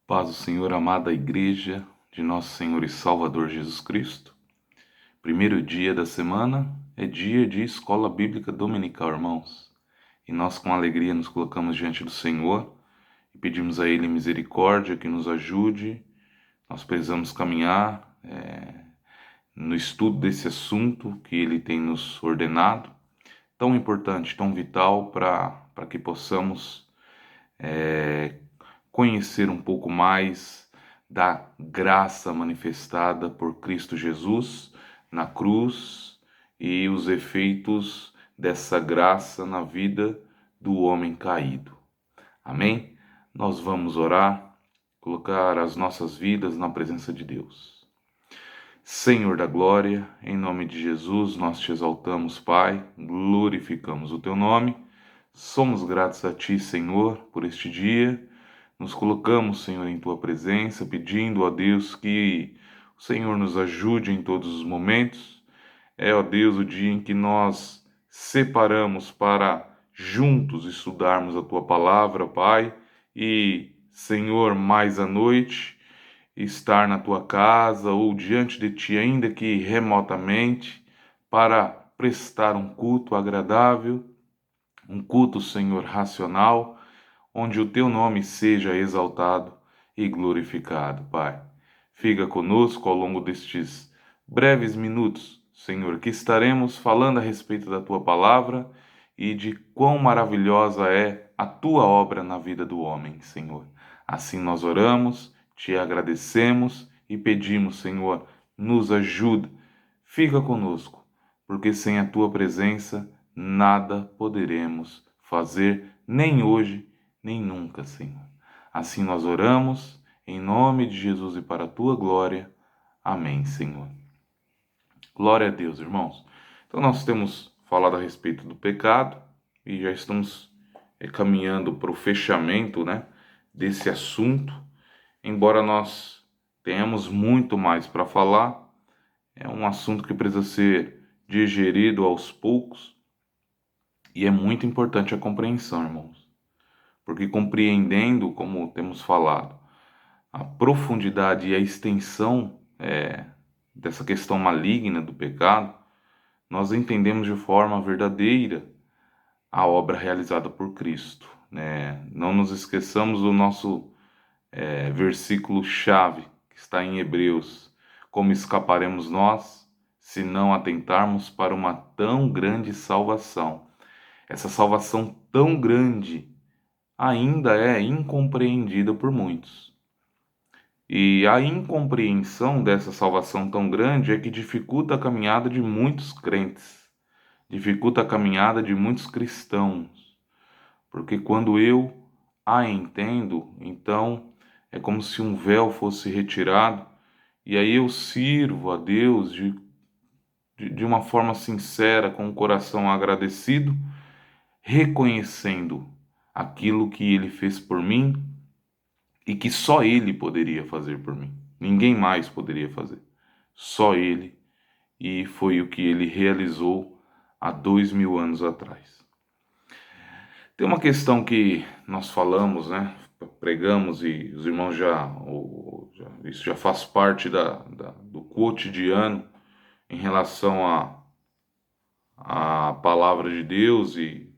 Paz do Senhor, amada Igreja de Nosso Senhor e Salvador Jesus Cristo. Primeiro dia da semana é dia de escola bíblica dominical, irmãos. E nós com alegria nos colocamos diante do Senhor e pedimos a Ele misericórdia que nos ajude. Nós precisamos caminhar no estudo desse assunto que Ele tem nos ordenado, tão importante, tão vital para que possamos conhecer um pouco mais da graça manifestada por Cristo Jesus na cruz e os efeitos dessa graça na vida do homem caído. Amém? Nós vamos orar, colocar as nossas vidas na presença de Deus. Senhor da glória, em nome de Jesus, nós te exaltamos, Pai, glorificamos o teu nome. Somos gratos a ti, Senhor, por este dia. Nos colocamos, Senhor, em tua presença, pedindo a Deus que o Senhor nos ajude em todos os momentos. É, ó Deus, o dia em que nós separamos para juntos estudarmos a tua palavra, Pai, e, Senhor, mais à noite, estar na tua casa ou diante de ti, ainda que remotamente, para prestar um culto agradável, um culto, Senhor, racional, onde o teu nome seja exaltado e glorificado, Pai. Fica conosco ao longo destes breves minutos, Senhor, que estaremos falando a respeito da tua palavra e de quão maravilhosa é a tua obra na vida do homem, Senhor. Assim nós oramos, te agradecemos e pedimos, Senhor, nos ajuda, fica conosco, porque sem a tua presença nada poderemos fazer, nem hoje, nem nunca, Senhor. Assim nós oramos, em nome de Jesus e para a tua glória. Amém, Senhor. Glória a Deus, irmãos. Então nós temos falado a respeito do pecado e já estamos caminhando para o fechamento, né, desse assunto. Embora nós tenhamos muito mais para falar, é um assunto que precisa ser digerido aos poucos e é muito importante a compreensão, irmãos. Porque compreendendo, como temos falado, a profundidade e a extensão dessa questão maligna do pecado, nós entendemos de forma verdadeira a obra realizada por Cristo, né? Não nos esqueçamos do nosso versículo-chave, que está em Hebreus: como escaparemos nós, se não atentarmos para uma tão grande salvação? Essa salvação tão grande ainda é incompreendida por muitos. E a incompreensão dessa salvação tão grande é que dificulta a caminhada de muitos crentes, dificulta a caminhada de muitos cristãos. Porque quando eu a entendo, então é como se um véu fosse retirado, e aí eu sirvo a Deus de uma forma sincera, com o coração agradecido, reconhecendo aquilo que Ele fez por mim e que só Ele poderia fazer por mim. Ninguém mais poderia fazer. Só Ele. E foi o que Ele realizou há 2000 anos atrás. Tem uma questão que nós falamos, né? Pregamos e os irmãos isso já faz parte do cotidiano em relação à palavra de Deus e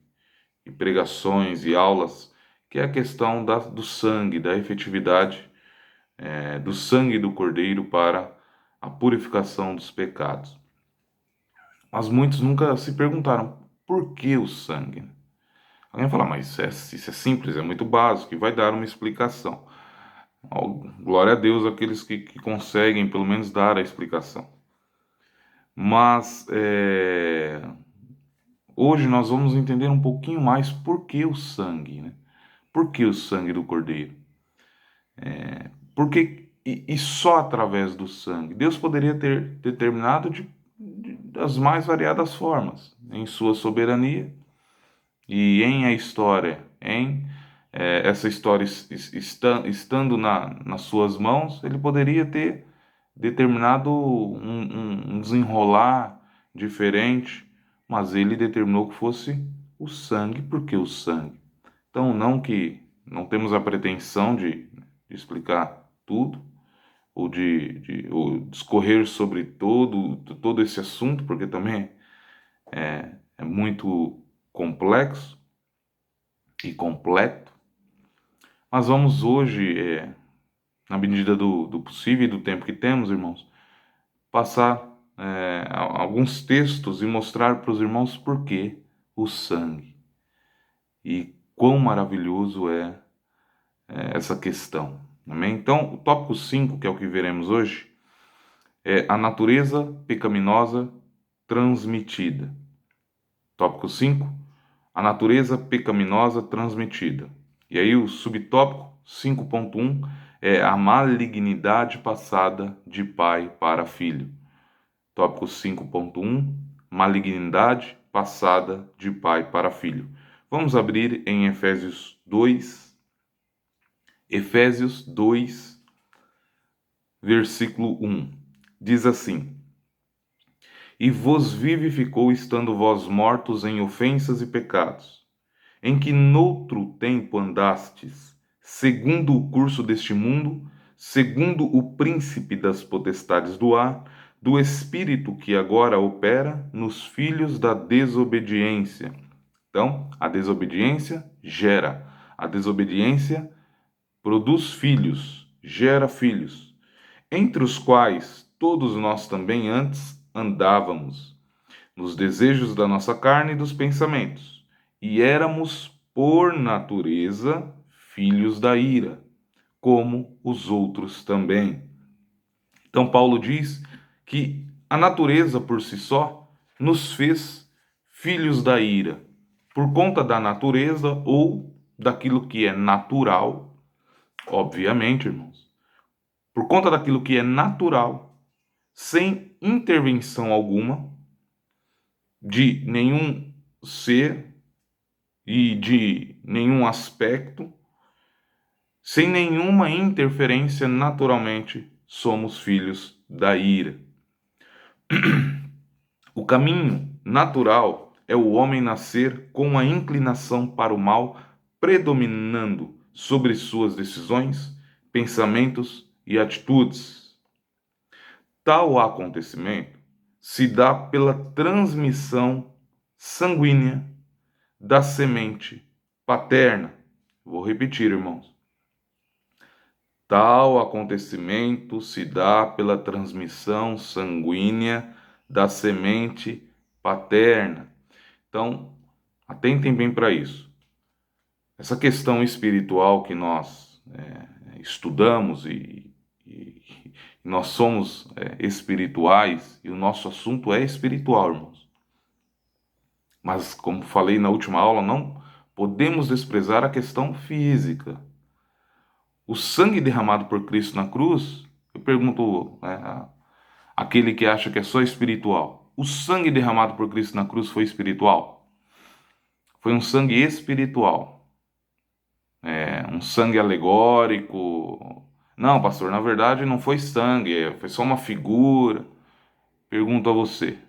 pregações e aulas, que é a questão do sangue, da efetividade do sangue do Cordeiro para a purificação dos pecados. Mas muitos nunca se perguntaram por que o sangue. Alguém fala, mas isso é simples, é muito básico, e vai dar uma explicação. Glória a Deus aqueles que conseguem pelo menos dar a explicação. Mas hoje nós vamos entender um pouquinho mais por que o sangue, né? Por que o sangue do Cordeiro? Porque e só através do sangue. Deus poderia ter determinado das mais variadas formas, em sua soberania e em a história, essa história estando nas suas mãos, ele poderia ter determinado um desenrolar diferente, mas ele determinou que fosse o sangue, porque o sangue. Então, não temos a pretensão de de explicar tudo, ou discorrer sobre todo esse assunto, porque também é muito complexo e completo. Mas vamos hoje, na medida do possível e do tempo que temos, irmãos, passar alguns textos e mostrar para os irmãos por que o sangue e quão maravilhoso é essa questão. Amém? Então, o tópico 5, que é o que veremos hoje, é a natureza pecaminosa transmitida. Tópico 5, a natureza pecaminosa transmitida. E aí o subtópico 5.1 é a malignidade passada de pai para filho. Tópico 5.1, malignidade passada de pai para filho. Vamos abrir em Efésios 2, versículo 1. Diz assim: E vos vivificou estando vós mortos em ofensas e pecados, em que noutro tempo andastes, segundo o curso deste mundo, segundo o príncipe das potestades do ar, do espírito que agora opera nos filhos da desobediência. Então, a desobediência gera, a desobediência produz filhos, gera filhos, entre os quais todos nós também antes andávamos, nos desejos da nossa carne e dos pensamentos, e éramos, por natureza, filhos da ira, como os outros também. Então, Paulo diz que a natureza por si só nos fez filhos da ira, por conta da natureza ou daquilo que é natural, obviamente, irmãos, por conta daquilo que é natural, sem intervenção alguma de nenhum ser e de nenhum aspecto, sem nenhuma interferência, naturalmente somos filhos da ira. O caminho natural é o homem nascer com a inclinação para o mal predominando sobre suas decisões, pensamentos e atitudes. Tal acontecimento se dá pela transmissão sanguínea da semente paterna. Vou repetir, irmãos. Tal acontecimento se dá pela transmissão sanguínea da semente paterna. Então, atentem bem para isso. Essa questão espiritual que nós estudamos e nós somos espirituais e o nosso assunto é espiritual, irmãos. Mas, como falei na última aula, não podemos desprezar a questão física. O sangue derramado por Cristo na cruz, eu pergunto àquele que acha que é só espiritual: o sangue derramado por Cristo na cruz foi espiritual? Foi um sangue espiritual, um sangue alegórico. Não, pastor, na verdade não foi sangue, foi só uma figura. Pergunto a você: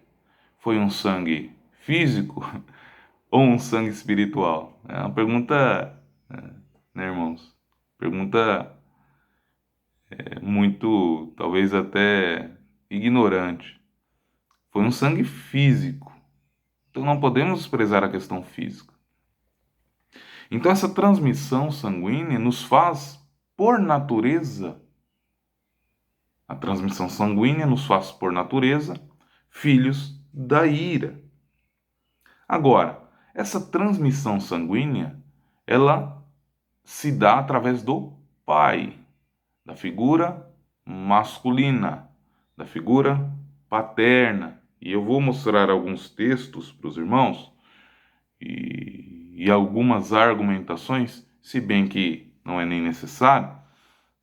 foi um sangue físico ou um sangue espiritual? É uma pergunta, né, irmãos? Pergunta muito, talvez até ignorante. Foi um sangue físico. Então não podemos desprezar a questão física. Então essa transmissão sanguínea nos faz, por natureza, a transmissão sanguínea nos faz, por natureza, filhos da ira. Agora, essa transmissão sanguínea, ela se dá através do pai, da figura masculina, da figura paterna. E eu vou mostrar alguns textos para os irmãos e algumas argumentações, se bem que não é nem necessário,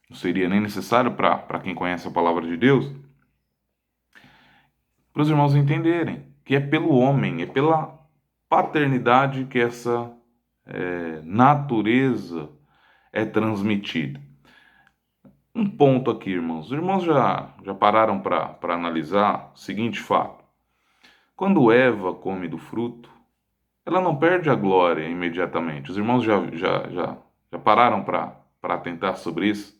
não seria nem necessário para quem conhece a palavra de Deus, para os irmãos entenderem que é pelo homem, é pela paternidade que essa natureza é transmitida. Um ponto aqui, irmãos. Os irmãos já pararam para analisar o seguinte fato. Quando Eva come do fruto, ela não perde a glória imediatamente. Os irmãos já pararam para atentar sobre isso?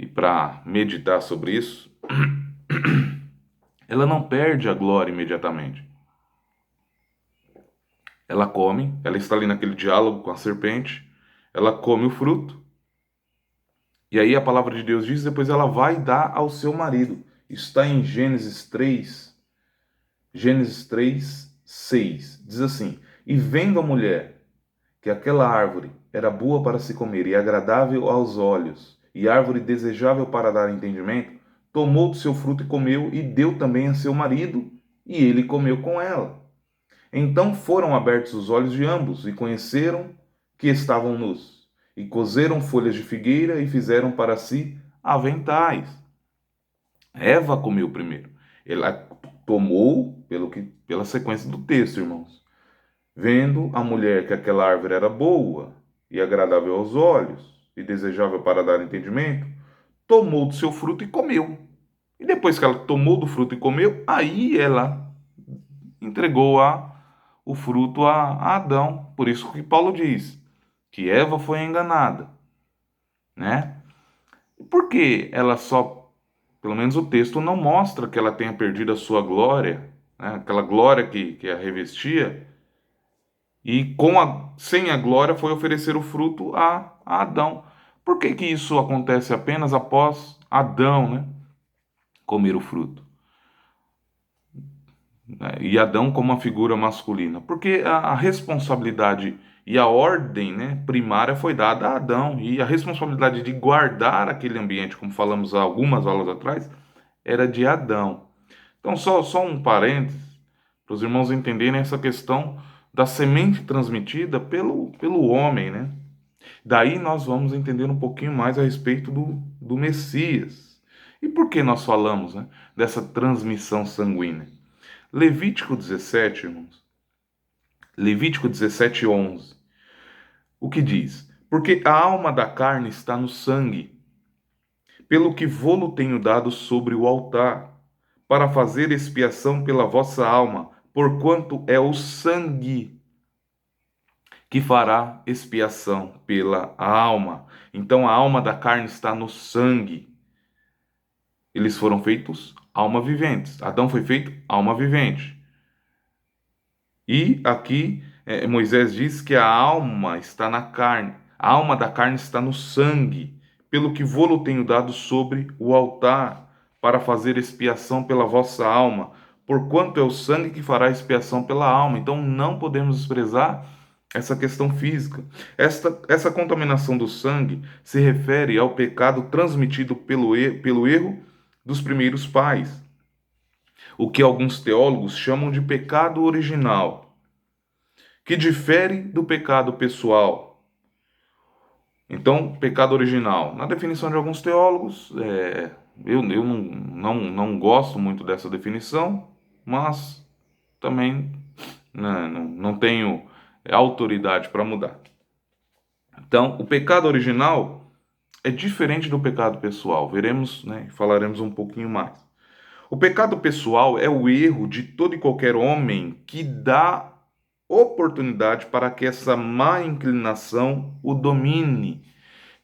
e para meditar sobre isso, ela não perde a glória imediatamente. Ela come, ela está ali naquele diálogo com a serpente, ela come o fruto, e aí a palavra de Deus diz, depois ela vai dar ao seu marido. Isso está em Gênesis 3, 6. Diz assim: E vendo a mulher que aquela árvore era boa para se comer e agradável aos olhos, e árvore desejável para dar entendimento, tomou do seu fruto e comeu, e deu também a seu marido, e ele comeu com ela. Então foram abertos os olhos de ambos, e conheceram que estavam nus, e coseram folhas de figueira e fizeram para si aventais. Eva comeu primeiro. Ela tomou, pela sequência do texto, irmãos. Vendo a mulher que aquela árvore era boa e agradável aos olhos e desejável para dar entendimento, tomou do seu fruto e comeu. E depois que ela tomou do fruto e comeu, aí ela entregou o fruto a Adão. Por isso que Paulo diz que Eva foi enganada, né? E por que ela só, pelo menos o texto não mostra que ela tenha perdido a sua glória, né? Aquela glória que a revestia, e sem a glória foi oferecer o fruto a Adão. Por que que isso acontece apenas após Adão, né, comer o fruto? E Adão como uma figura masculina? Porque a responsabilidade e a ordem, né, primária foi dada a Adão. E a responsabilidade de guardar aquele ambiente, como falamos há algumas aulas atrás, era de Adão. Então, só um parênteses, para os irmãos entenderem essa questão da semente transmitida pelo homem, né? Daí nós vamos entender um pouquinho mais a respeito do Messias. E por que nós falamos, né, dessa transmissão sanguínea? Levítico 17, irmãos. Levítico 17, 11. O que diz? Porque a alma da carne está no sangue, pelo que vô-lo tenho dado sobre o altar, para fazer expiação pela vossa alma, porquanto é o sangue que fará expiação pela alma. Então a alma da carne está no sangue. Eles foram feitos alma viventes. Adão foi feito alma vivente. E aqui Moisés diz que a alma está na carne. A alma da carne está no sangue, pelo que vô-lo tenho dado sobre o altar, para fazer expiação pela vossa alma, porquanto é o sangue que fará expiação pela alma. Então não podemos desprezar essa questão física. Essa contaminação do sangue se refere ao pecado transmitido pelo erro dos primeiros pais, o que alguns teólogos chamam de pecado original, que difere do pecado pessoal. Então, pecado original, na definição de alguns teólogos, eu não gosto muito dessa definição, mas também, né, não tenho autoridade para mudar. Então, o pecado original é diferente do pecado pessoal. Veremos, né, falaremos um pouquinho mais. O pecado pessoal é o erro de todo e qualquer homem que dá oportunidade para que essa má inclinação o domine.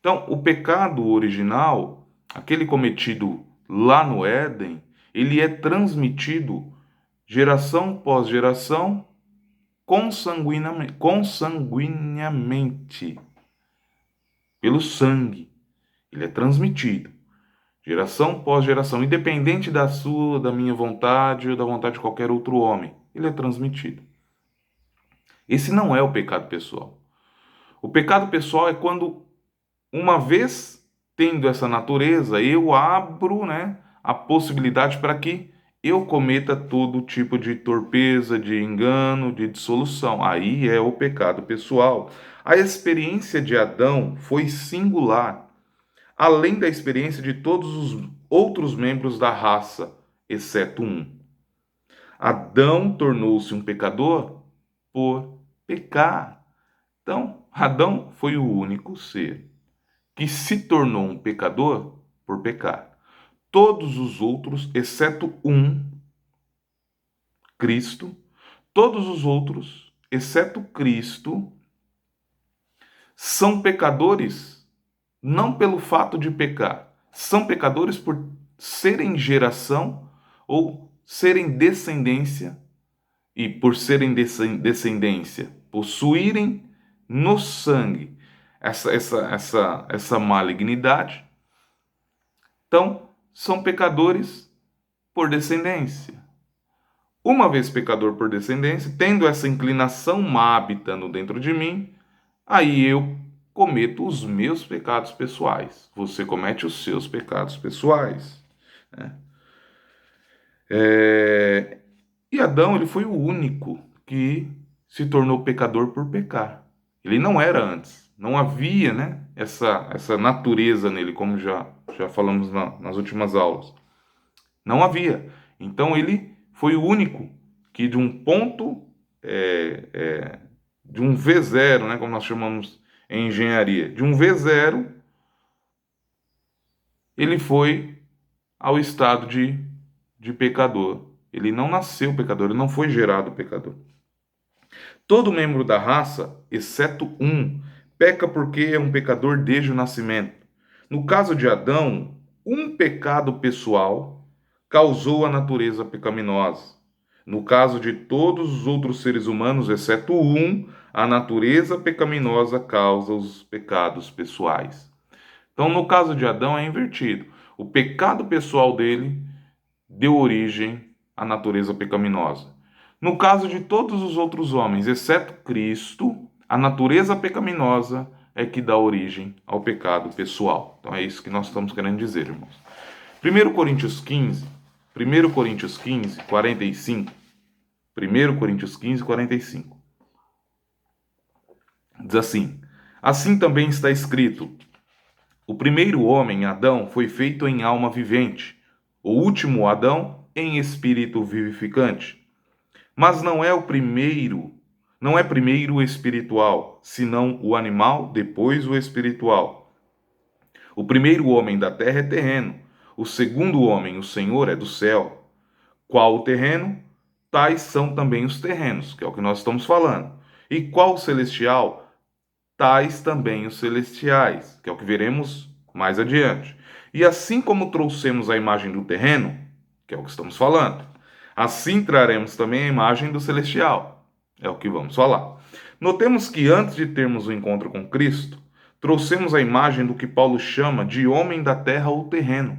Então, o pecado original, aquele cometido lá no Éden, ele é transmitido geração pós geração consanguineamente pelo sangue. Ele é transmitido geração pós geração, independente da minha vontade ou da vontade de qualquer outro homem. Ele é transmitido. Esse não é o pecado pessoal. O pecado pessoal é quando, uma vez tendo essa natureza, eu abro, né, a possibilidade para que eu cometa todo tipo de torpeza, de engano, de dissolução. Aí é o pecado pessoal. A experiência de Adão foi singular, além da experiência de todos os outros membros da raça, exceto um. Adão tornou-se um pecador por pecar. Então, Adão foi o único ser que se tornou um pecador por pecar. Todos os outros, exceto um, Cristo, todos os outros, exceto Cristo, são pecadores não pelo fato de pecar, São pecadores por serem geração ou serem descendência, e por serem descendência, possuírem no sangue essa malignidade. Então, são pecadores por descendência. Uma vez pecador por descendência, tendo essa inclinação má habitando dentro de mim, aí eu cometo os meus pecados pessoais. Você comete os seus pecados pessoais, né? E Adão, ele foi o único que se tornou pecador por pecar. Ele não era antes. Não havia, né, essa natureza nele, como já falamos nas últimas aulas. Não havia. Então ele foi o único que de um ponto, de um V0, né, como nós chamamos em engenharia, de um V0, ele foi ao estado de pecador. Ele não nasceu pecador, ele não foi gerado pecador. Todo membro da raça, exceto um, peca porque é um pecador desde o nascimento. No caso de Adão, um pecado pessoal causou a natureza pecaminosa. No caso de todos os outros seres humanos, exceto um, a natureza pecaminosa causa os pecados pessoais. Então, no caso de Adão, é invertido. O pecado pessoal dele deu origem à natureza pecaminosa. No caso de todos os outros homens, exceto Cristo, a natureza pecaminosa é que dá origem ao pecado pessoal. Então é isso que nós estamos querendo dizer, irmãos. 1 Coríntios 15, 1 Coríntios 15, 45. 1 Coríntios 15, 45. Diz assim: assim também está escrito: o primeiro homem, Adão, foi feito em alma vivente, o último Adão em espírito vivificante. Mas não é primeiro o espiritual, senão o animal, depois o espiritual. O primeiro homem da terra é terreno, o segundo homem, o Senhor, é do céu. Qual o terreno? Tais são também os terrenos, que é o que nós estamos falando. E qual o celestial? Tais também os celestiais, que é o que veremos mais adiante. E assim como trouxemos a imagem do terreno, que é o que estamos falando, assim traremos também a imagem do celestial, é o que vamos falar. Notemos que antes de termos o encontro com Cristo, trouxemos a imagem do que Paulo chama de homem da terra ou terreno.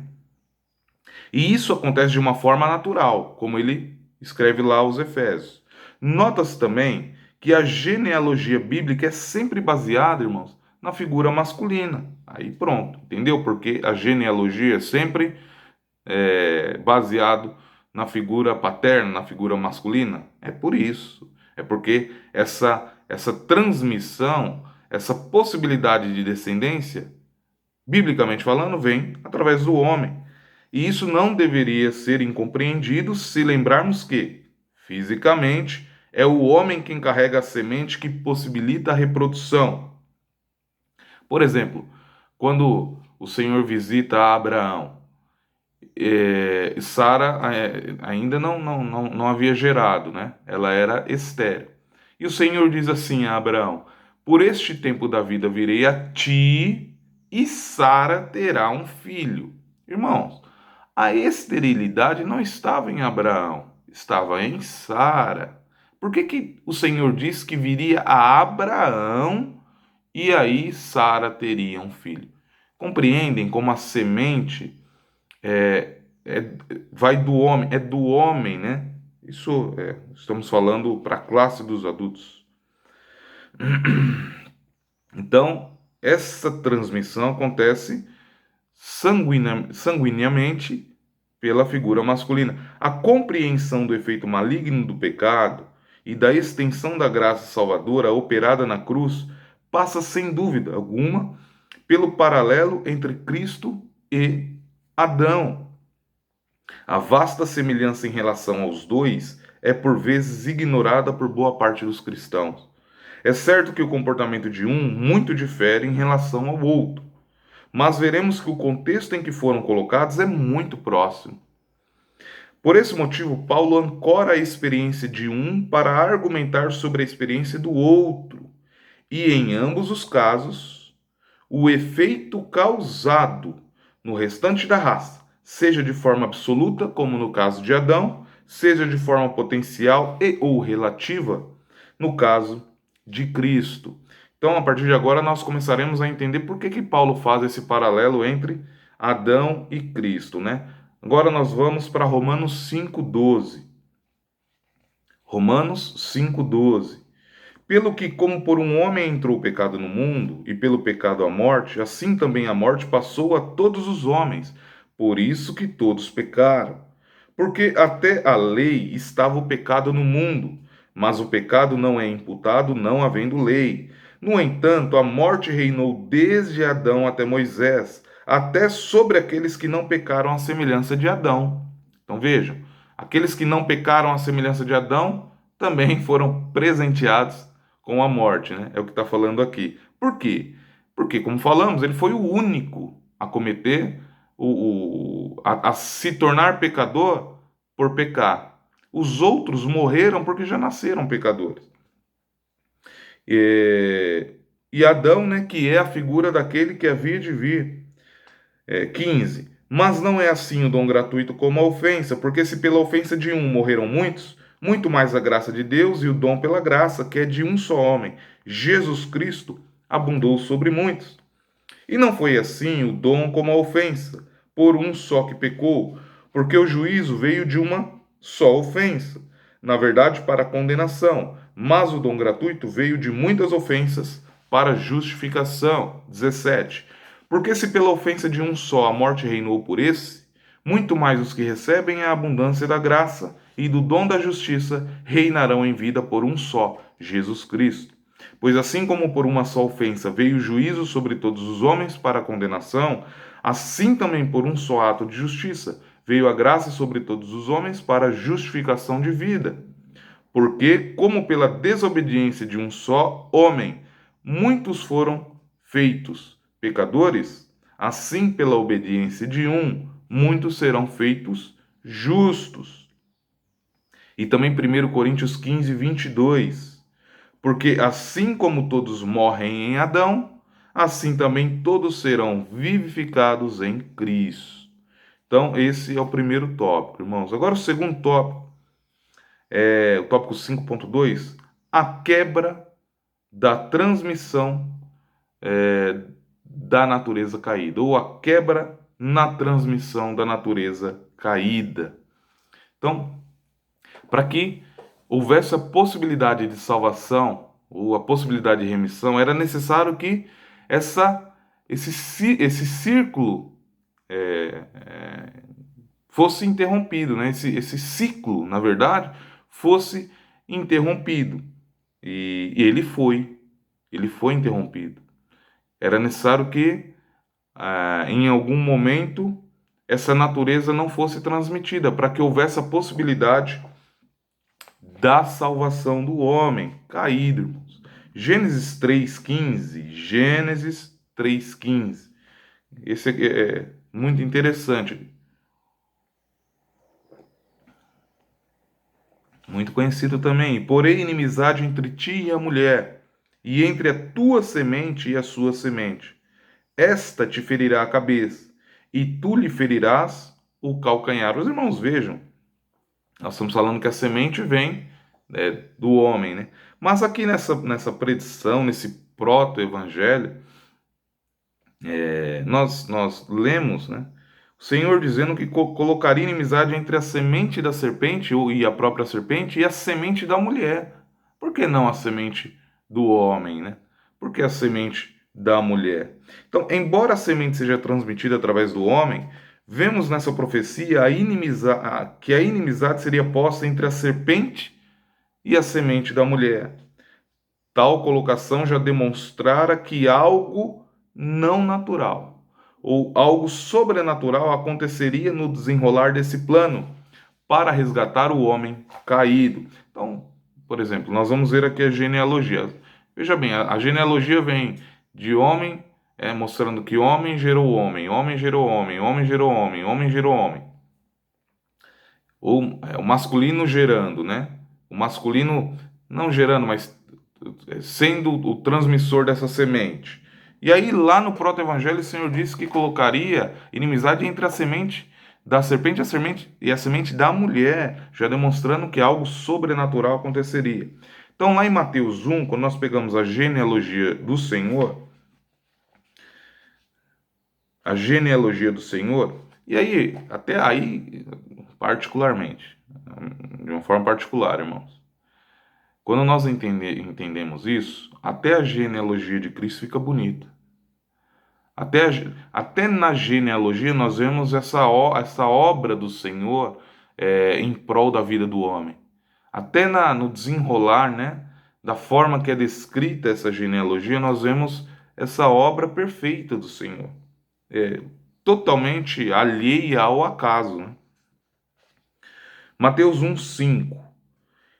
E isso acontece de uma forma natural, como ele escreve lá aos Efésios. Nota-se também que a genealogia bíblica é sempre baseada, irmãos, na figura masculina. Aí pronto, entendeu? Porque a genealogia é sempre baseado na figura paterna, na figura masculina. É por isso. É porque essa transmissão, essa possibilidade de descendência, biblicamente falando, vem através do homem. E isso não deveria ser incompreendido se lembrarmos que, fisicamente, é o homem quem carrega a semente que possibilita a reprodução. Por exemplo, quando o Senhor visita Abraão, Sara ainda não havia gerado, né? Ela era estéril. E o Senhor diz assim a Abraão: por este tempo da vida virei a ti e Sara terá um filho. Irmãos, a esterilidade não estava em Abraão, estava em Sara. Por que o Senhor disse que viria a Abraão e aí Sara teria um filho? Compreendem como a semente é, vai do homem, né? Isso estamos falando para a classe dos adultos. Então, essa transmissão acontece sanguineamente pela figura masculina. A compreensão do efeito maligno do pecado e da extensão da graça salvadora operada na cruz passa sem dúvida alguma pelo paralelo entre Cristo e Adão. A vasta semelhança em relação aos dois é por vezes ignorada por boa parte dos cristãos. É certo que o comportamento de um muito difere em relação ao outro, mas veremos que o contexto em que foram colocados é muito próximo. Por esse motivo, Paulo ancora a experiência de um para argumentar sobre a experiência do outro, e em ambos os casos, o efeito causado no restante da raça, seja de forma absoluta, como no caso de Adão, seja de forma potencial e ou relativa, no caso de Cristo. Então, a partir de agora, nós começaremos a entender por que Paulo faz esse paralelo entre Adão e Cristo, né? Agora nós vamos para Romanos 5,12. Romanos 5,12. Pelo que, como por um homem entrou o pecado no mundo, e pelo pecado a morte, assim também a morte passou a todos os homens. Por isso que todos pecaram. Porque até a lei estava o pecado no mundo, mas o pecado não é imputado não havendo lei. No entanto, a morte reinou desde Adão até Moisés, até sobre aqueles que não pecaram à semelhança de Adão. Então vejam, aqueles que não pecaram à semelhança de Adão também foram presenteados com a morte, né? É o que está falando aqui. Por quê? Porque, como falamos, ele foi o único a cometer, a se tornar pecador por pecar. Os outros morreram porque já nasceram pecadores. E Adão, né, que é a figura daquele que havia de vir. 15. Mas não é assim o dom gratuito como a ofensa, porque se pela ofensa de um morreram muitos, muito mais a graça de Deus e o dom pela graça, que é de um só homem, Jesus Cristo, abundou sobre muitos. E não foi assim o dom como a ofensa, por um só que pecou, porque o juízo veio de uma só ofensa, na verdade para a condenação, mas o dom gratuito veio de muitas ofensas para justificação. 17. Porque se pela ofensa de um só a morte reinou por esse, muito mais os que recebem a abundância da graça e do dom da justiça reinarão em vida por um só, Jesus Cristo. Pois assim como por uma só ofensa veio o juízo sobre todos os homens para a condenação, assim também por um só ato de justiça veio a graça sobre todos os homens para a justificação de vida. Porque, como pela desobediência de um só homem, muitos foram feitos pecadores, assim pela obediência de um, muitos serão feitos justos. E também 1 Coríntios 15, 22. Porque assim como todos morrem em Adão, assim também todos serão vivificados em Cristo. Então, esse é o primeiro tópico, irmãos. Agora, o segundo tópico, o tópico 5.2, a quebra da transmissão da natureza caída, ou a quebra na transmissão da natureza caída. Então, para que houvesse a possibilidade de salvação ou a possibilidade de remissão, era necessário que esse círculo fosse interrompido, né? Esse ciclo, na verdade, fosse interrompido. E ele foi interrompido. Era necessário que, em algum momento, essa natureza não fosse transmitida, para que houvesse a possibilidade da salvação do homem caído, irmãos. Gênesis 3,15. Gênesis 3,15. Esse é muito interessante. Muito conhecido também. Porém, inimizade entre ti e a mulher, e entre a tua semente e a sua semente. Esta te ferirá a cabeça, e tu lhe ferirás o calcanhar. Os irmãos vejam, nós estamos falando que a semente vem, do homem, né? Mas aqui nessa predição, nesse proto-evangelho, nós lemos, né? O Senhor dizendo que colocaria inimizade entre a semente da serpente e a própria serpente e a semente da mulher. Por que não a semente do homem, né? Por que a semente da mulher? Então, embora a semente seja transmitida através do homem, vemos nessa profecia que a inimizade seria posta entre a serpente e a semente da mulher. Tal colocação já demonstrara que algo não natural ou algo sobrenatural aconteceria no desenrolar desse plano para resgatar o homem caído. Então, por exemplo, nós vamos ver aqui a genealogia. Veja bem, a genealogia vem de homem, mostrando que homem gerou homem, homem gerou homem, homem gerou homem, homem gerou homem. Ou o masculino gerando, né? O masculino não gerando, mas sendo o transmissor dessa semente. E aí, lá no proto-evangelho, o Senhor disse que colocaria inimizade entre a semente da serpente e a semente da mulher, já demonstrando que algo sobrenatural aconteceria. Então, lá em Mateus 1, quando nós pegamos a genealogia do Senhor, e aí, até aí, particularmente, de uma forma particular, irmãos, quando nós entendemos isso, até a genealogia de Cristo fica bonita. Até na genealogia nós vemos essa obra do Senhor em prol da vida do homem. Até no desenrolar, né, da forma que é descrita essa genealogia, nós vemos essa obra perfeita do Senhor, é, totalmente alheia ao acaso, né? Mateus 1:5.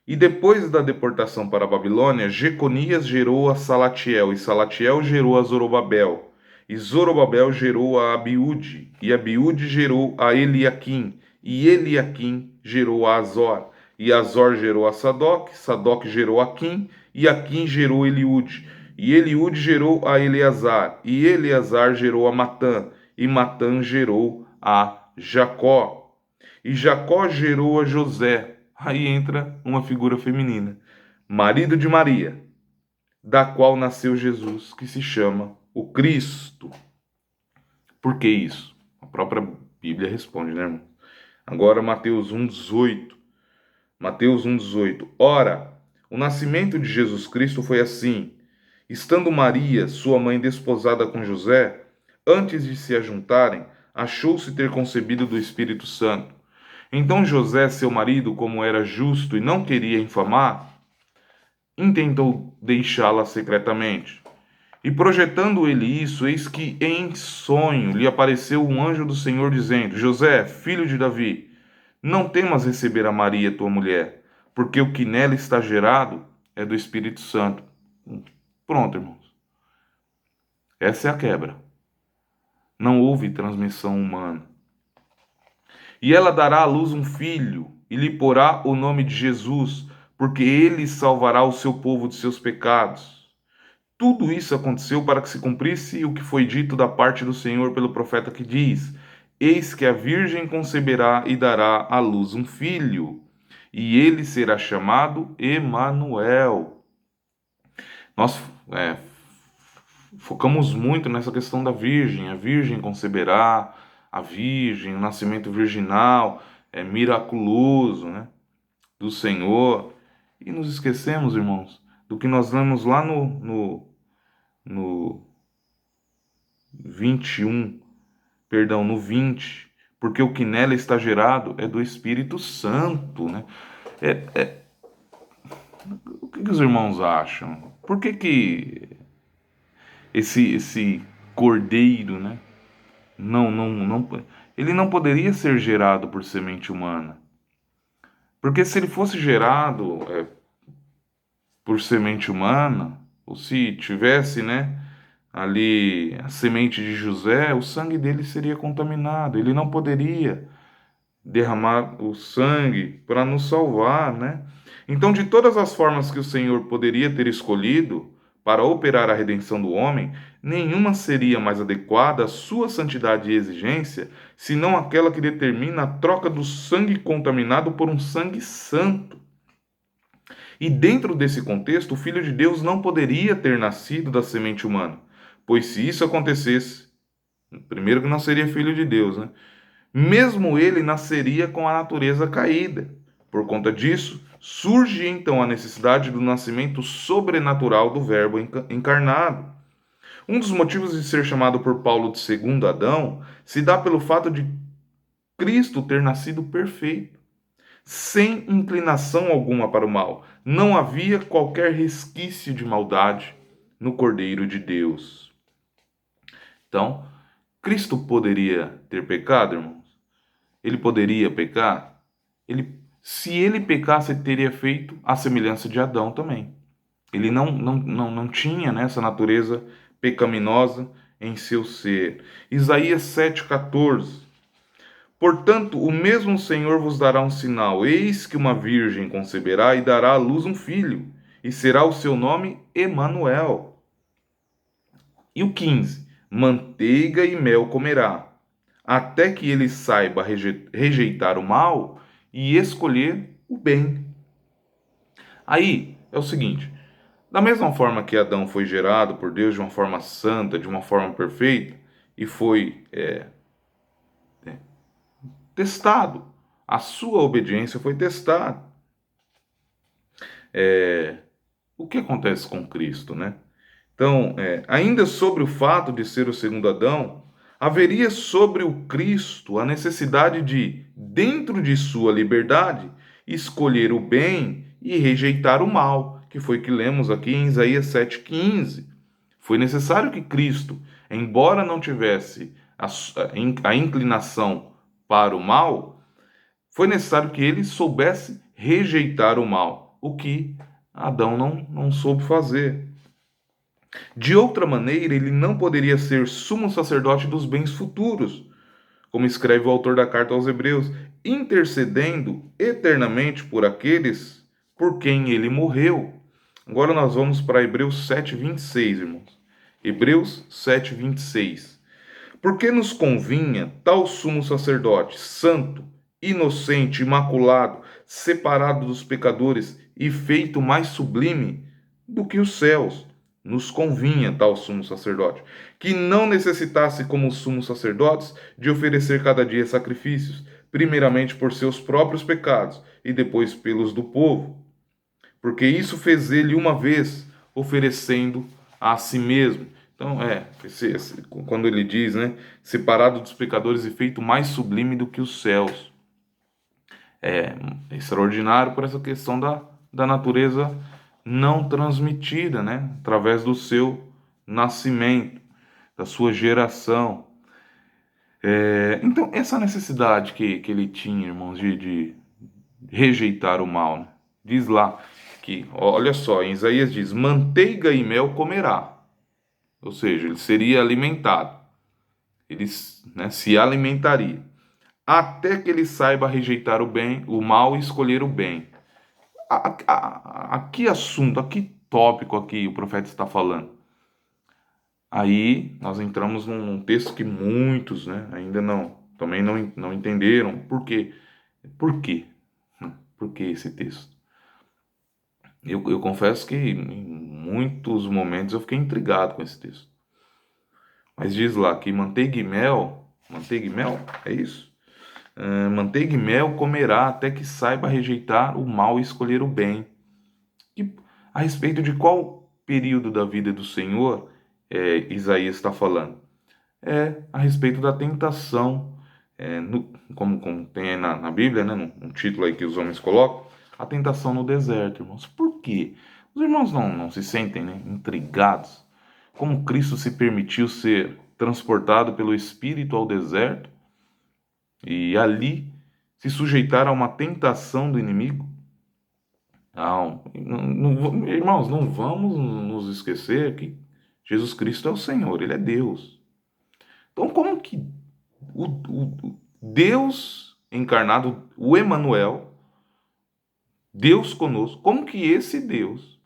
E depois da deportação para a Babilônia, Jeconias gerou a Salatiel, e Salatiel gerou a Zorobabel, e Zorobabel gerou a Abiúde, e Abiúde gerou a Eliaquim, e Eliaquim gerou a Azor, e Azor gerou a Sadoc, Sadoc gerou a Aquim, e Aquim gerou Eliúde, e Eliúde gerou a Eleazar, e Eleazar gerou a Matã, e Matã gerou a Jacó, e Jacó gerou a José. Aí entra uma figura feminina, marido de Maria, da qual nasceu Jesus, que se chama o Cristo. Por que isso? A própria Bíblia responde, né, irmão? Agora Mateus 1:18. Mateus 1:18. Ora, o nascimento de Jesus Cristo foi assim: estando Maria, sua mãe, desposada com José, antes de se ajuntarem, achou-se ter concebido do Espírito Santo. Então José, seu marido, como era justo e não queria infamar, intentou deixá-la secretamente. E projetando ele isso, eis que em sonho lhe apareceu um anjo do Senhor dizendo: José, filho de Davi, não temas receber a Maria, tua mulher, porque o que nela está gerado é do Espírito Santo. Pronto, irmãos. Essa é a quebra. Não houve transmissão humana. E ela dará à luz um filho, e lhe porá o nome de Jesus, porque ele salvará o seu povo de seus pecados. Tudo isso aconteceu para que se cumprisse o que foi dito da parte do Senhor pelo profeta que diz: Eis que a virgem conceberá e dará à luz um filho, e ele será chamado Emanuel. Nós focamos muito nessa questão da virgem. A virgem conceberá, a virgem, o nascimento virginal é miraculoso, né, do Senhor. E nos esquecemos, irmãos, do que nós lemos lá no 21, perdão, no 20, porque o que nela está gerado é do Espírito Santo, né? O que os irmãos acham? Por que esse cordeiro, né? Ele não poderia ser gerado por semente humana. Porque se ele fosse gerado por semente humana, ou se tivesse, né, ali a semente de José, o sangue dele seria contaminado. Ele não poderia derramar o sangue para nos salvar, né? Então, de todas as formas que o Senhor poderia ter escolhido para operar a redenção do homem, nenhuma seria mais adequada à sua santidade e exigência, senão aquela que determina a troca do sangue contaminado por um sangue santo. E dentro desse contexto, o Filho de Deus não poderia ter nascido da semente humana, pois se isso acontecesse, primeiro que não seria filho de Deus, né? Mesmo ele nasceria com a natureza caída. Por conta disso, surge então a necessidade do nascimento sobrenatural do Verbo encarnado. Um dos motivos de ser chamado por Paulo de segundo Adão se dá pelo fato de Cristo ter nascido perfeito, sem inclinação alguma para o mal. Não havia qualquer resquício de maldade no Cordeiro de Deus. Então, Cristo poderia ter pecado, irmãos? Ele poderia pecar? Se ele pecasse, ele teria feito a semelhança de Adão também. Ele não tinha, né, essa natureza pecaminosa em seu ser. Isaías 7,14. Portanto, o mesmo Senhor vos dará um sinal: eis que uma virgem conceberá e dará à luz um filho, e será o seu nome Emanuel. E o 15: manteiga e mel comerá, até que ele saiba rejeitar o mal e escolher o bem. Aí é o seguinte: da mesma forma que Adão foi gerado por Deus de uma forma santa, de uma forma perfeita, e foi testado, a sua obediência foi testada. O que acontece com Cristo, né? Então, ainda sobre o fato de ser o segundo Adão, haveria sobre o Cristo a necessidade de, dentro de sua liberdade, escolher o bem e rejeitar o mal, que foi que lemos aqui em Isaías 7,15. Foi necessário que Cristo, embora não tivesse a inclinação para o mal, foi necessário que ele soubesse rejeitar o mal, o que Adão não soube fazer. De outra maneira, ele não poderia ser sumo sacerdote dos bens futuros, como escreve o autor da carta aos Hebreus, intercedendo eternamente por aqueles por quem ele morreu. Agora nós vamos para Hebreus 7,26, irmãos. Hebreus 7,26. Porque nos convinha tal sumo sacerdote, santo, inocente, imaculado, separado dos pecadores e feito mais sublime do que os céus. Nos convinha tal sumo sacerdote, que não necessitasse, como os sumos sacerdotes, de oferecer cada dia sacrifícios, primeiramente por seus próprios pecados e depois pelos do povo. Porque isso fez ele uma vez, oferecendo a si mesmo. Então, quando ele diz, né, separado dos pecadores e feito mais sublime do que os céus. É extraordinário por essa questão da natureza não transmitida, né, através do seu nascimento, da sua geração. Então, essa necessidade que ele tinha, irmãos, de rejeitar o mal, né? Diz lá que, olha só, em Isaías diz: manteiga e mel comerá. Ou seja, ele seria alimentado, ele, né, se alimentaria, até que ele saiba rejeitar o bem, o mal e escolher o bem. A que assunto, a que tópico aqui o profeta está falando? Aí nós entramos num texto que muitos, né, ainda também não entenderam. Por quê? Por quê? Por que esse texto? Eu confesso que em muitos momentos eu fiquei intrigado com esse texto. Mas diz lá que manteiga e mel, é isso? Manteiga e mel comerá até que saiba rejeitar o mal e escolher o bem. E a respeito de qual período da vida do Senhor Isaías está falando? É a respeito da tentação, como tem na Bíblia, né, no título aí que os homens colocam, a tentação no deserto, irmãos. Por quê? Os irmãos não se sentem, né, intrigados? Como Cristo se permitiu ser transportado pelo Espírito ao deserto e ali se sujeitar a uma tentação do inimigo? Irmãos, não vamos nos esquecer que Jesus Cristo é o Senhor, Ele é Deus. Então, como que o Deus encarnado, o Emanuel, Deus conosco, como que esse Deus,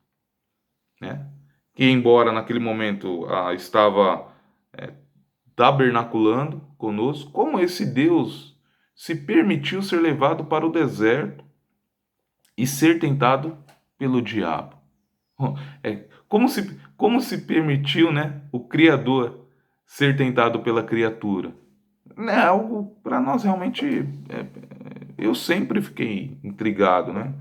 né, que embora naquele momento estava tabernaculando conosco, como esse Deus se permitiu ser levado para o deserto e ser tentado pelo diabo? Como se permitiu, né, o Criador ser tentado pela criatura? É algo para nós realmente. Eu sempre fiquei intrigado, né,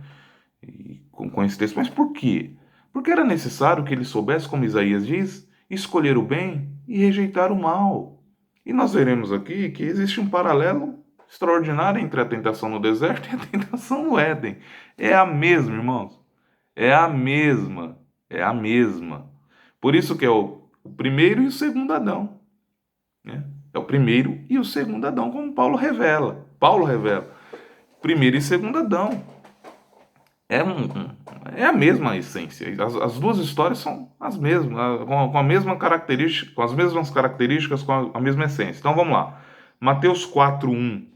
com esse texto. Mas por quê? Porque era necessário que ele soubesse, como Isaías diz, escolher o bem e rejeitar o mal. E nós veremos aqui que existe um paralelo extraordinário entre a tentação no deserto e a tentação no Éden. É a mesma, irmãos. É a mesma. É a mesma. Por isso que é o primeiro e o segundo Adão, né? É o primeiro e o segundo Adão, como Paulo revela. Paulo revela. Primeiro e segundo Adão. É a mesma essência. As duas histórias são as mesmas, com a mesma característica, com as mesmas características, com a mesma essência. Então vamos lá. Mateus 4:1.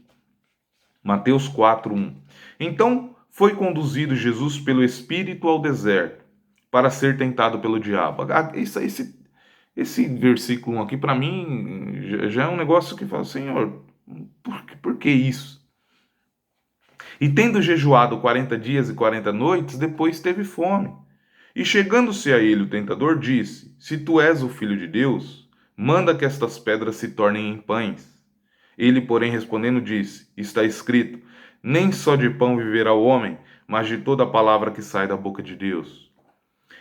Mateus 4:1. Então foi conduzido Jesus pelo Espírito ao deserto para ser tentado pelo diabo. Esse versículo 1 aqui, para mim, já é um negócio que fala, Senhor, por que isso? E tendo jejuado 40 dias e 40 noites, depois teve fome. E chegando-se a ele o tentador disse: Se tu és o filho de Deus, manda que estas pedras se tornem em pães. Ele, porém, respondendo, disse: Está escrito: Nem só de pão viverá o homem, mas de toda a palavra que sai da boca de Deus.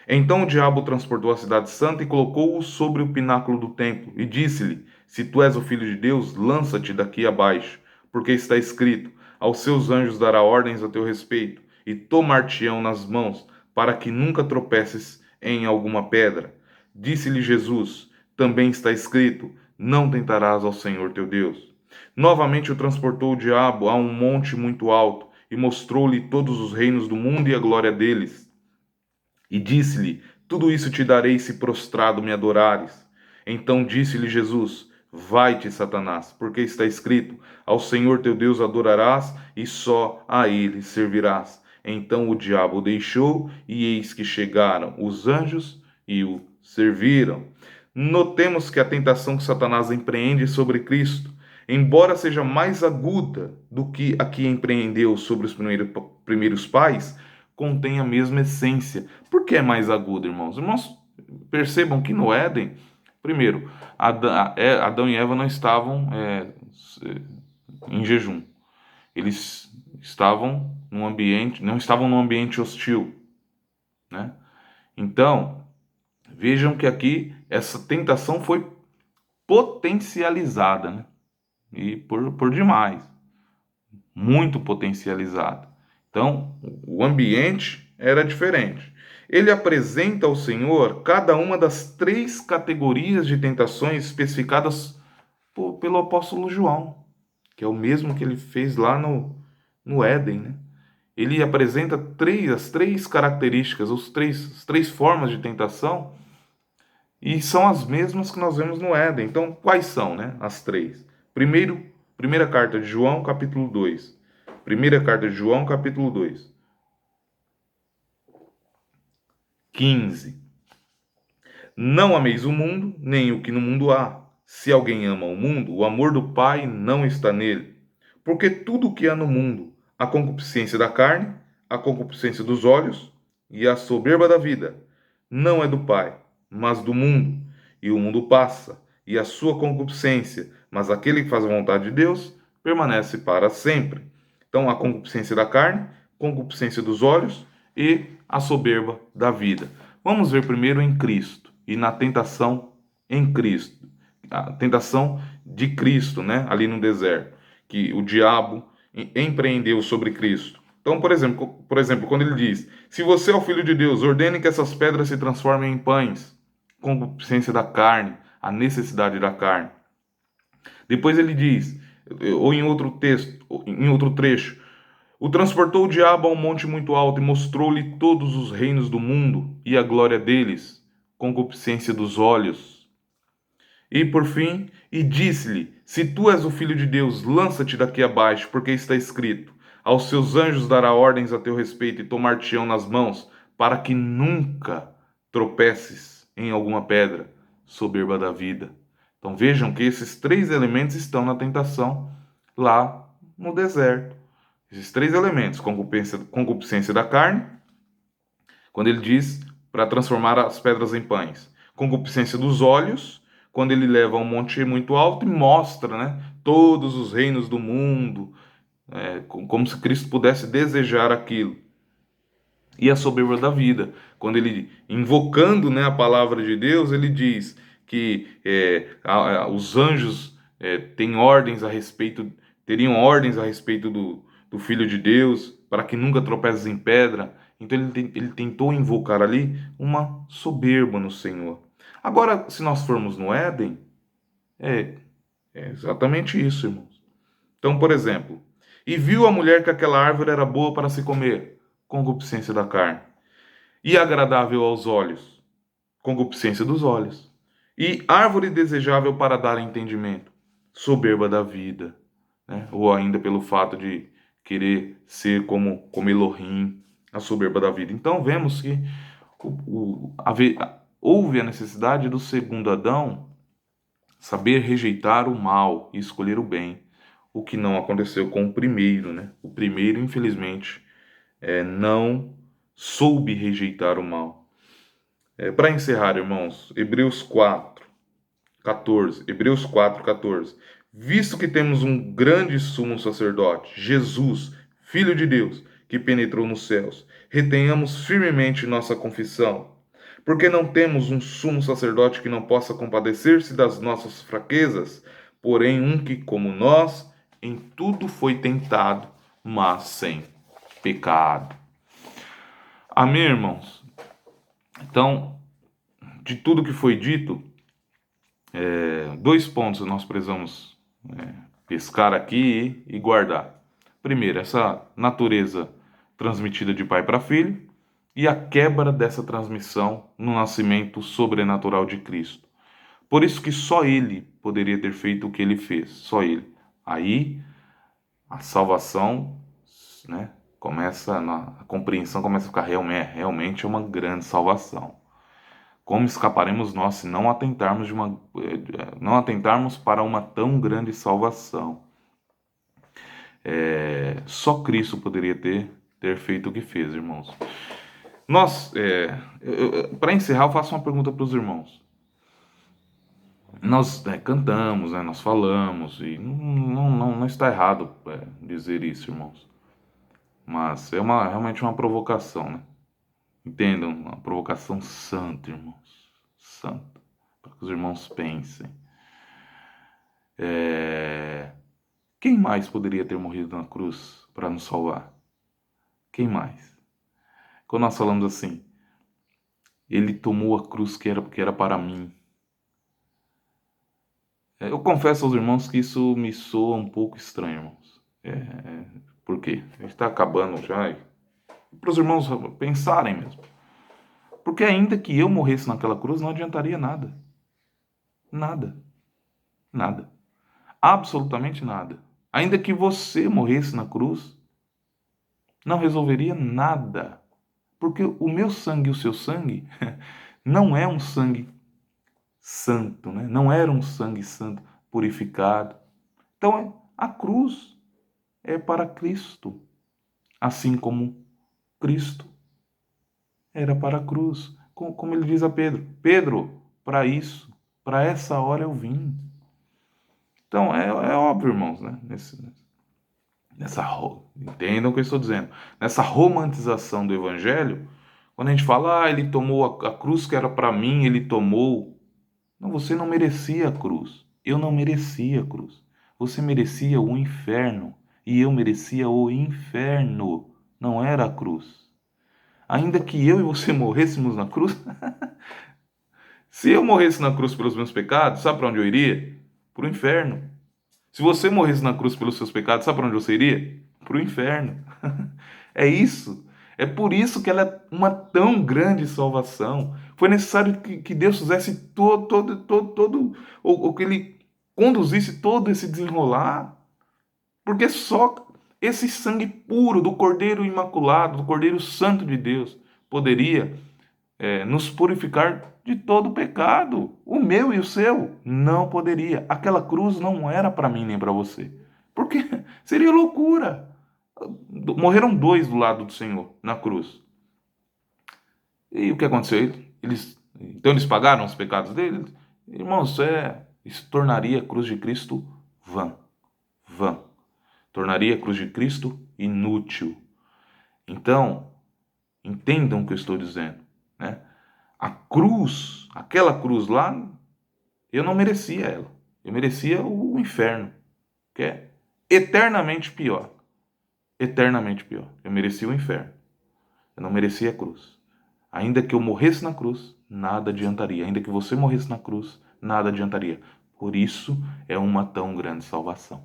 Então o diabo transportou a cidade santa e colocou-o sobre o pináculo do templo, e disse-lhe: Se tu és o filho de Deus, lança-te daqui abaixo, porque está escrito: Aos seus anjos dará ordens a teu respeito, e tomar-te-ão nas mãos, para que nunca tropeces em alguma pedra. Disse-lhe Jesus: Também está escrito: Não tentarás ao Senhor teu Deus. Novamente o transportou o diabo a um monte muito alto, e mostrou-lhe todos os reinos do mundo e a glória deles. E disse-lhe: Tudo isso te darei se prostrado me adorares. Então disse-lhe Jesus: Vai-te, Satanás, porque está escrito: Ao Senhor teu Deus adorarás e só a ele servirás. Então o diabo o deixou, e eis que chegaram os anjos e o serviram. Notemos que a tentação que Satanás empreende sobre Cristo, embora seja mais aguda do que a que empreendeu sobre os primeiros pais, contém a mesma essência. Por que é mais agudo, irmãos? Irmãos, percebam que no Éden, primeiro, Adão e Eva não estavam em jejum. Eles estavam num ambiente, não estavam num ambiente hostil, né? Então, vejam que aqui essa tentação foi potencializada, né? E por demais, muito potencializada. Então, o ambiente era diferente. Ele apresenta ao Senhor cada uma das três categorias de tentações especificadas pelo apóstolo João, que é o mesmo que ele fez lá no Éden, né? Ele apresenta as três características, as três formas de tentação, e são as mesmas que nós vemos no Éden. Então, quais são, né, as três? Primeira carta de João, capítulo 2. Primeira carta de João, capítulo 2. 15. Não ameis o mundo, nem o que no mundo há. Se alguém ama o mundo, o amor do Pai não está nele. Porque tudo o que há no mundo, a concupiscência da carne, a concupiscência dos olhos e a soberba da vida, não é do Pai, mas do mundo. E o mundo passa, e a sua concupiscência, mas aquele que faz a vontade de Deus permanece para sempre. Então, a concupiscência da carne, concupiscência dos olhos e a soberba da vida. Vamos ver primeiro em Cristo e na tentação em Cristo. A tentação de Cristo, né, ali no deserto, que o diabo empreendeu sobre Cristo. Então, por exemplo, quando ele diz: Se você é o filho de Deus, ordene que essas pedras se transformem em pães. Concupiscência da carne, a necessidade da carne. Depois ele diz, ou em outro texto, em outro trecho: O transportou o diabo a um monte muito alto e mostrou-lhe todos os reinos do mundo e a glória deles, concupiscência dos olhos. E por fim, e disse-lhe: Se tu és o filho de Deus, lança-te daqui abaixo, porque está escrito: Aos seus anjos dará ordens a teu respeito e tomar-te-ão nas mãos, para que nunca tropeces em alguma pedra. Soberba da vida. Então vejam que esses três elementos estão na tentação lá no deserto. Esses três elementos: concupiscência da carne, quando ele diz para transformar as pedras em pães; concupiscência dos olhos, quando ele leva um monte muito alto e mostra, né, todos os reinos do mundo, como se Cristo pudesse desejar aquilo; e a soberba da vida, quando ele, invocando, né, a palavra de Deus, ele diz que os anjos teriam ordens a respeito do Filho de Deus, para que nunca tropeces em pedra. Então ele tentou invocar ali uma soberba no Senhor. Agora, se nós formos no Éden, é, é exatamente isso, irmãos. Então, por exemplo: E viu a mulher que aquela árvore era boa para se comer, concupiscência da carne, e agradável aos olhos, concupiscência dos olhos, e árvore desejável para dar entendimento, soberba da vida, né? Ou ainda pelo fato de querer ser como Elohim, a soberba da vida. Então vemos que houve a necessidade do segundo Adão saber rejeitar o mal e escolher o bem, o que não aconteceu com o primeiro, né? O primeiro, infelizmente, não soube rejeitar o mal. Para encerrar, irmãos, Hebreus 4:14. Hebreus 4:14. Visto que temos um grande sumo sacerdote, Jesus, Filho de Deus, que penetrou nos céus, retenhamos firmemente nossa confissão. Porque não temos um sumo sacerdote que não possa compadecer-se das nossas fraquezas, porém um que, como nós, em tudo foi tentado, mas sem pecado. Amém, irmãos? Então, de tudo que foi dito, dois pontos nós precisamos pescar aqui e guardar. Primeiro, essa natureza transmitida de pai para filho e a quebra dessa transmissão no nascimento sobrenatural de Cristo. Por isso que só ele poderia ter feito o que ele fez, só ele. Aí a salvação, né, a compreensão começa a ficar realmente uma grande salvação. Como escaparemos nós se não atentarmos não atentarmos para uma tão grande salvação? Só Cristo poderia ter feito o que fez, irmãos. Nós, para encerrar, eu faço uma pergunta para os irmãos. Nós cantamos, né, nós falamos, e não está errado dizer isso, irmãos. Mas é realmente uma provocação, né? Entendam, uma provocação santa, irmãos. Santa. Para que os irmãos pensem. Quem mais poderia ter morrido na cruz para nos salvar? Quem mais? Quando nós falamos assim, ele tomou a cruz que era para mim. Eu confesso aos irmãos que isso me soa um pouco estranho, irmãos. Por quê? A gente está acabando já. Para os irmãos pensarem mesmo. Porque ainda que eu morresse naquela cruz, não adiantaria nada. Nada. Nada. Absolutamente nada. Ainda que você morresse na cruz, não resolveria nada. Porque o meu sangue e o seu sangue não é um sangue santo, né? Não era um sangue santo purificado. Então, a cruz é para Cristo, assim como Cristo era para a cruz. Como ele diz a Pedro: Pedro, para isso, para essa hora eu vim. Então, é óbvio, irmãos, né? Entendam o que eu estou dizendo. Nessa romantização do Evangelho, quando a gente fala, ele tomou a cruz que era para mim, ele tomou. Não, você não merecia a cruz. Eu não merecia a cruz. Você merecia o inferno. E eu merecia o inferno. Não era a cruz. Ainda que eu e você morrêssemos na cruz. Se eu morresse na cruz pelos meus pecados, sabe para onde eu iria? Para o inferno. Se você morresse na cruz pelos seus pecados, sabe para onde você iria? Para o inferno. É isso. É por isso que ela é uma tão grande salvação. Foi necessário que Deus fizesse ou que Ele conduzisse todo esse desenrolar. Porque só esse sangue puro do Cordeiro Imaculado, do Cordeiro Santo de Deus, poderia nos purificar de todo pecado. O meu e o seu não poderia. Aquela cruz não era para mim nem para você. Porque seria loucura. Morreram dois do lado do Senhor na cruz. E o que aconteceu? Então eles pagaram os pecados deles? Irmãos, isso tornaria a cruz de Cristo vã. Vã. Tornaria a cruz de Cristo inútil. Então, entendam o que eu estou dizendo, né? A cruz, aquela cruz lá, eu não merecia ela. Eu merecia o inferno, que é eternamente pior. Eternamente pior. Eu merecia o inferno. Eu não merecia a cruz. Ainda que eu morresse na cruz, nada adiantaria. Ainda que você morresse na cruz, nada adiantaria. Por isso é uma tão grande salvação.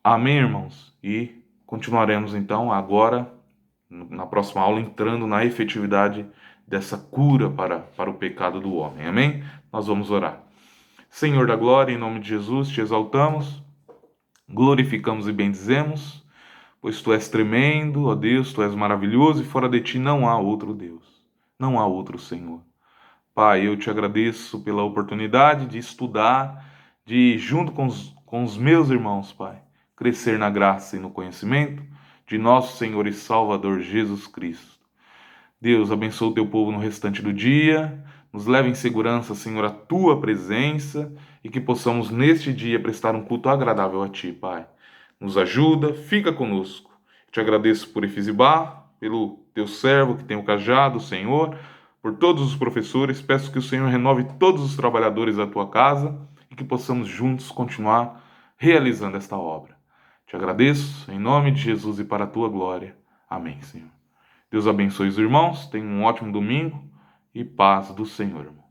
Amém, irmãos? E continuaremos então agora, na próxima aula, entrando na efetividade dessa cura para o pecado do homem. Amém? Nós vamos orar. Senhor da glória, em nome de Jesus, te exaltamos, glorificamos e bendizemos, pois tu és tremendo, ó Deus, tu és maravilhoso e fora de ti não há outro Deus, não há outro Senhor. Pai, eu te agradeço pela oportunidade de estudar, de, junto com os meus irmãos, Pai, crescer na graça e no conhecimento de nosso Senhor e Salvador Jesus Cristo. Deus, abençoa o teu povo no restante do dia, nos leve em segurança, Senhor, a tua presença e que possamos neste dia prestar um culto agradável a ti, Pai. Nos ajuda, fica conosco. Te agradeço por Efizibá, pelo teu servo que tem o cajado, Senhor, por todos os professores. Peço que o Senhor renove todos os trabalhadores da tua casa e que possamos juntos continuar realizando esta obra. Te agradeço em nome de Jesus e para a tua glória. Amém, Senhor. Deus abençoe os irmãos, tenham um ótimo domingo e paz do Senhor.